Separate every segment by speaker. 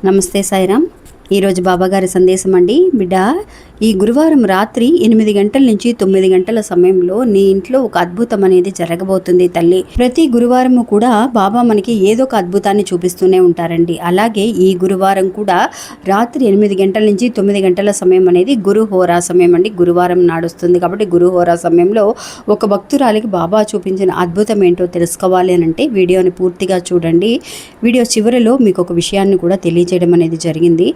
Speaker 1: నమస్తే సాయిరామ్. ఈరోజు బాబాగారి సందేశం అండి. బిడ్డ, ఈ గురువారం రాత్రి 8 గంటల నుంచి 9 గంటల సమయంలో నీ ఇంట్లో ఒక అద్భుతం అనేది జరగబోతుంది తల్లి. ప్రతి గురువారము కూడా బాబా మనకి ఏదో ఒక అద్భుతాన్ని చూపిస్తూనే ఉంటారండి. అలాగే ఈ గురువారం కూడా రాత్రి 8 గంటల నుంచి 9 గంటల సమయం అనేది గురు హోరా సమయం అండి. గురువారం నాడుస్తుంది కాబట్టి గురు హోరా సమయంలో ఒక భక్తురాలికి బాబా చూపించిన అద్భుతం ఏంటో తెలుసుకోవాలి అని అంటే వీడియోని పూర్తిగా చూడండి. వీడియో చివరిలో మీకు ఒక విషయాన్ని కూడా తెలియజేయడం అనేది జరిగింది.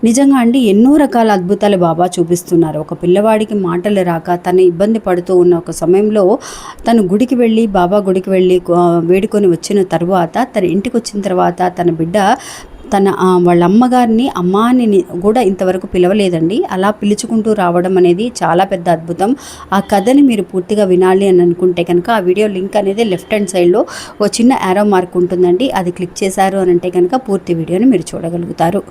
Speaker 1: నిజంగా అండి, ఎన్నో రకాల అద్భుతాలు బాబా చూపిస్తున్నారు. ఒక పిల్లవాడికి మాటలు రాక తను ఇబ్బంది పడుతూ ఉన్న ఒక సమయంలో తను గుడికి వెళ్ళి బాబా గుడికి వెళ్ళి వేడుకొని వచ్చిన తర్వాత తన ఇంటికి వచ్చిన తర్వాత తన బిడ్డ వాళ్ళ అమ్మగారిని అమ్మాని కూడా ఇంతవరకు పిలవలేదండి. అలా పిలుచుకుంటూ రావడం అనేది చాలా పెద్ద అద్భుతం. ఆ కథని మీరు పూర్తిగా వినాలి అని అనుకుంటే కనుక ఆ వీడియో లింక్ అనేది లెఫ్ట్ హ్యాండ్ సైడ్లో ఒక చిన్న యారో మార్క్ ఉంటుందండి. అది క్లిక్ చేశారు అని అంటే కనుక పూర్తి వీడియోని మీరు చూడగలుగుతారు.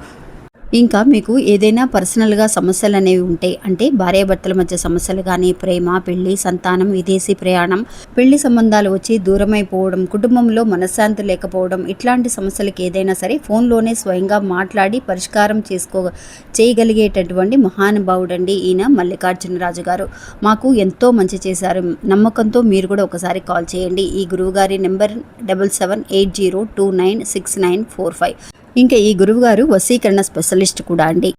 Speaker 1: ఇంకా మీకు ఏదైనా పర్సనల్గా సమస్యలు అనేవి ఉంటే, అంటే భార్యాభర్తల మధ్య సమస్యలు కానీ, ప్రేమ, పెళ్లి, సంతానం, విదేశీ ప్రయాణం, పెళ్లి సంబంధాలు వచ్చి దూరమైపోవడం, కుటుంబంలో మనశ్శాంతి లేకపోవడం, ఇట్లాంటి సమస్యలకి ఏదైనా సరే ఫోన్లోనే స్వయంగా మాట్లాడి పరిష్కారం చేయగలిగేటటువంటి మహానుభావుడండి ఈయన మల్లికార్జునరాజు గారు. మాకు ఎంతో మంచి చేశారు. నమ్మకంతో మీరు కూడా ఒకసారి కాల్ చేయండి. ఈ గురువుగారి నెంబర్ 7780296945. ఇంకా ఈ గురువుగారు వశీకరణ స్పెషలిస్ట్ కూడా అండి.